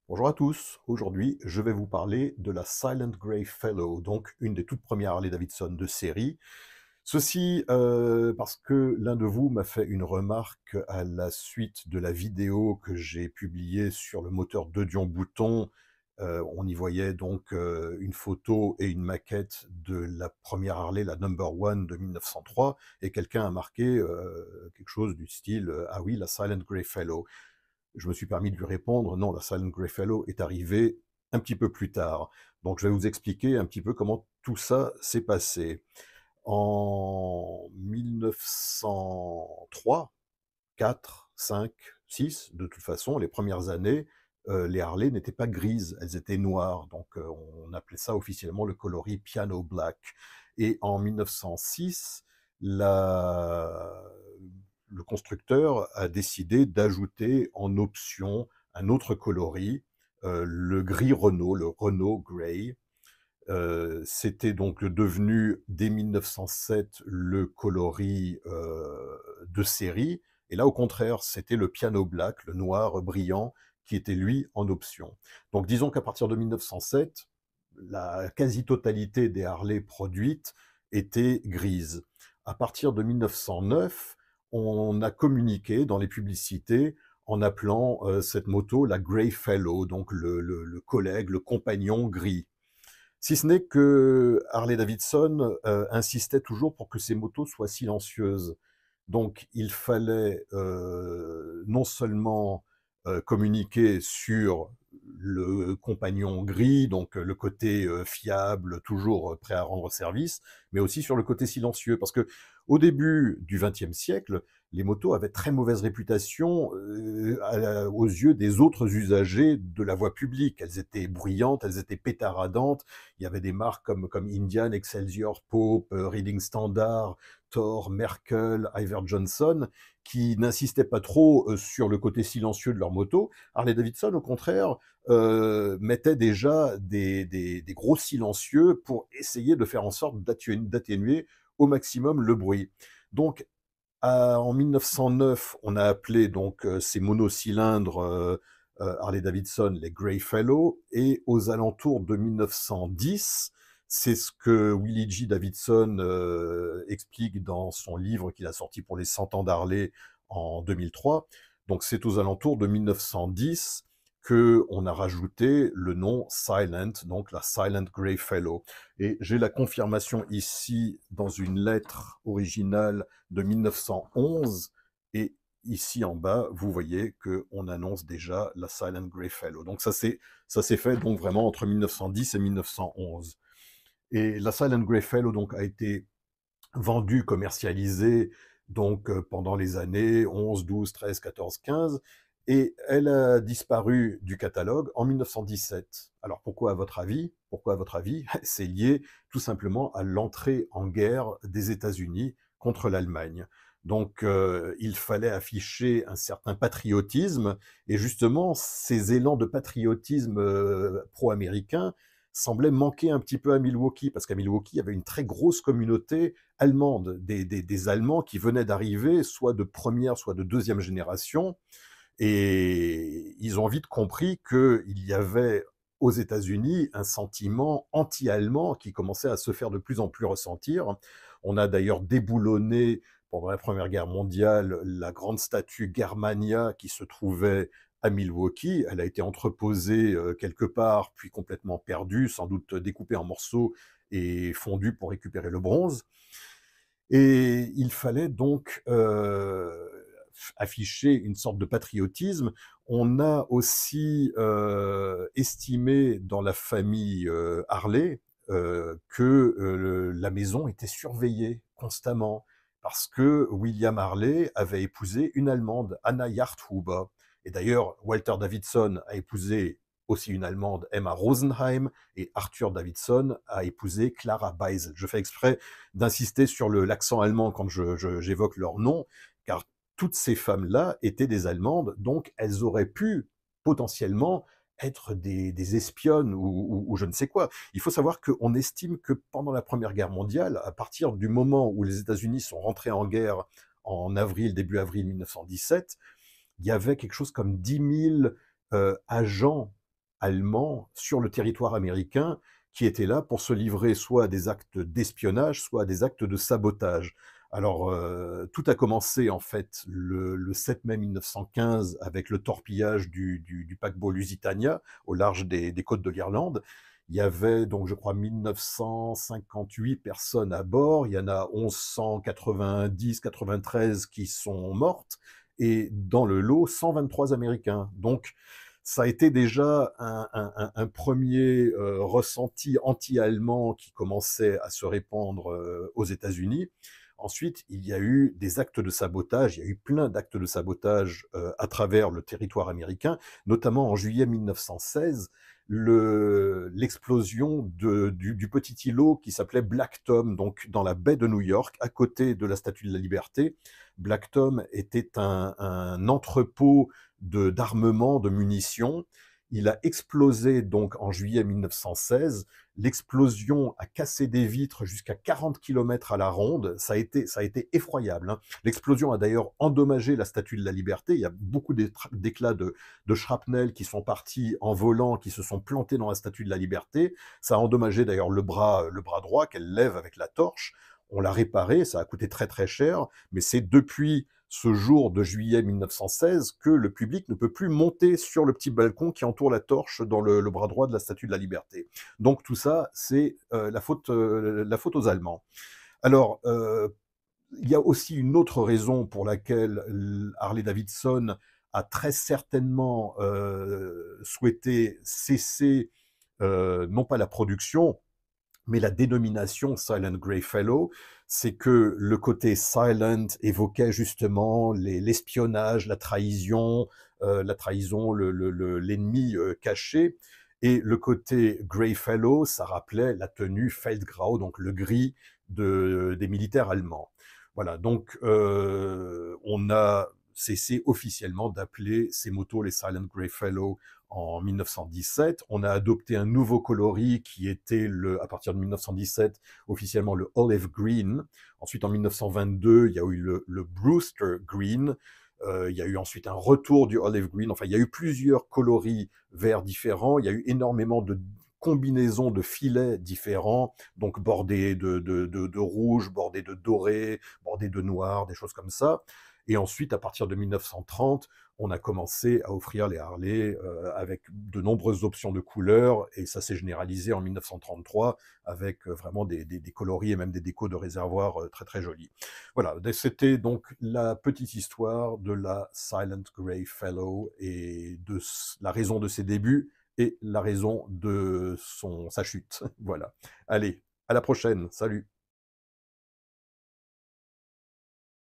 Bonjour à tous, aujourd'hui je vais vous parler de la Silent Grey Fellow, donc une des toutes premières Harley-Davidson de série. Ceci parce que l'un de vous m'a fait une remarque à la suite de la vidéo que j'ai publiée sur le moteur de Dion Bouton. On y voyait donc une photo et une maquette de la première Harley, la Number One de 1903, et quelqu'un a marqué quelque chose du style Ah oui, la Silent Grey Fellow ». Je me suis permis de lui répondre: «Non, la Silent Grey Fellow est arrivée un petit peu plus tard». Donc je vais vous expliquer un petit peu comment tout ça s'est passé. En 1903, 4, 5, 6, de toute façon, les premières années, les Harley n'étaient pas grises, elles étaient noires. Donc on appelait ça officiellement le coloris piano black. Et en 1906, la le constructeur a décidé d'ajouter en option un autre coloris, le gris Renault, le Renault Grey. C'était donc devenu, dès 1907, le coloris, de série, et là, au contraire, c'était le piano black, le noir brillant, qui était lui en option. Donc disons qu'à partir de 1907, la quasi-totalité des Harley produites étaient grises. À partir de 1909, on a communiqué dans les publicités en appelant, cette moto la Grey Fellow, donc le collègue, le compagnon gris. Si ce n'est que Harley-Davidson insistait toujours pour que ces motos soient silencieuses. Donc il fallait non seulement communiquer sur le compagnon gris, donc le côté fiable, toujours prêt à rendre service, mais aussi sur le côté silencieux. Parce que au début du XXe siècle, les motos avaient très mauvaise réputation aux yeux des autres usagers de la voie publique. Elles étaient bruyantes, elles étaient pétaradantes. Il y avait des marques comme Indian, Excelsior, Pope, Reading Standard, Thor, Merkel, Iver Johnson, qui n'insistaient pas trop sur le côté silencieux de leur moto. Harley-Davidson, au contraire, mettait déjà des gros silencieux pour essayer de faire en sorte d'atténuer au maximum le bruit. Donc, en 1909, on a appelé donc ces monocylindres Harley-Davidson les Grey Fellow, et aux alentours de 1910, c'est ce que Willie G. Davidson explique dans son livre qu'il a sorti pour les 100 ans d'Harley en 2003. Donc c'est aux alentours de 1910 que on a rajouté le nom Silent, donc la Silent Grey Fellow. Et j'ai la confirmation ici dans une lettre originale de 1911, et ici en bas, vous voyez qu'on annonce déjà la Silent Grey Fellow. Donc ça s'est fait donc vraiment entre 1910 et 1911. Et la Silent Grey Fellow donc a été vendue, commercialisée donc pendant les années 11, 12, 13, 14, 15, et elle a disparu du catalogue en 1917. Alors pourquoi à votre avis? Pourquoi à votre avis? C'est lié tout simplement à l'entrée en guerre des États-Unis contre l'Allemagne. Donc il fallait afficher un certain patriotisme, et justement ces élans de patriotisme pro-américain semblaient manquer un petit peu à Milwaukee, parce qu'à Milwaukee, il y avait une très grosse communauté allemande, des Allemands qui venaient d'arriver, soit de première, soit de deuxième génération, et ils ont vite compris qu'il y avait aux États-Unis un sentiment anti-allemand qui commençait à se faire de plus en plus ressentir. On a d'ailleurs déboulonné pendant la Première Guerre mondiale la grande statue Germania qui se trouvait à Milwaukee. Elle a été entreposée quelque part, puis complètement perdue, sans doute découpée en morceaux et fondue pour récupérer le bronze. Et il fallait donc afficher une sorte de patriotisme. On a aussi estimé dans la famille Harley que la maison était surveillée constamment, parce que William Harley avait épousé une Allemande, Anna Yarthuber. Et d'ailleurs, Walter Davidson a épousé aussi une Allemande, Emma Rosenheim, et Arthur Davidson a épousé Clara Beisel. Je fais exprès d'insister sur l'accent allemand quand j'évoque leur nom, car toutes ces femmes-là étaient des Allemandes, donc elles auraient pu potentiellement être des espionnes ou je ne sais quoi. Il faut savoir qu'on estime que pendant la Première Guerre mondiale, à partir du moment où les États-Unis sont rentrés en guerre en avril, début avril 1917, il y avait quelque chose comme 10 000 agents allemands sur le territoire américain qui étaient là pour se livrer soit à des actes d'espionnage, soit à des actes de sabotage. Alors, tout a commencé en fait le 7 mai 1915 avec le torpillage du paquebot Lusitania au large des côtes de l'Irlande. Il y avait donc, je crois, 1958 personnes à bord. Il y en a 1190, 93 qui sont mortes. Et dans le lot, 123 Américains. Donc, ça a été déjà un premier ressenti anti-allemand qui commençait à se répandre aux États-Unis. Ensuite, il y a eu des actes de sabotage, il y a eu plein d'actes de sabotage à travers le territoire américain, notamment en juillet 1916, l'explosion du petit îlot qui s'appelait Black Tom, donc dans la baie de New York, à côté de la Statue de la Liberté. Black Tom était un entrepôt d'armement, de munitions. Il a explosé donc en juillet 1916. L'explosion a cassé des vitres jusqu'à 40 km à la ronde. Ça a été effroyable, hein. L'explosion a d'ailleurs endommagé la Statue de la Liberté. Il y a beaucoup d'éclats de shrapnel qui sont partis en volant, qui se sont plantés dans la Statue de la Liberté. Ça a endommagé d'ailleurs le bras droit qu'elle lève avec la torche. On l'a réparé, ça a coûté très très cher, mais c'est depuis ce jour de juillet 1916 que le public ne peut plus monter sur le petit balcon qui entoure la torche dans le bras droit de la Statue de la Liberté. Donc tout ça, c'est la faute aux Allemands. Alors, il y a aussi une autre raison pour laquelle Harley-Davidson a très certainement souhaité cesser non pas la production, mais la dénomination Silent Grey Fellow, c'est que le côté silent évoquait justement l'espionnage, la trahison, l'ennemi caché, et le côté Grey Fellow, ça rappelait la tenue Feldgrau, donc le gris des militaires allemands. Voilà, donc on a cessé officiellement d'appeler ces motos les Silent Grey Fellow en 1917. On a adopté un nouveau coloris qui était, à partir de 1917, officiellement le Olive Green. Ensuite, en 1922, il y a eu le Brewster Green. Il y a eu ensuite un retour du Olive Green. Enfin, il y a eu plusieurs coloris verts différents. Il y a eu énormément de combinaisons de filets différents, donc bordés de rouge, bordés de doré, bordés de noir, des choses comme ça. Et ensuite, à partir de 1930, on a commencé à offrir les Harley avec de nombreuses options de couleurs, et ça s'est généralisé en 1933 avec vraiment des coloris et même des décos de réservoir très très jolis. Voilà, c'était donc la petite histoire de la Silent Grey Fellow et de la raison de ses débuts et la raison de sa chute. Voilà. Allez, à la prochaine. Salut.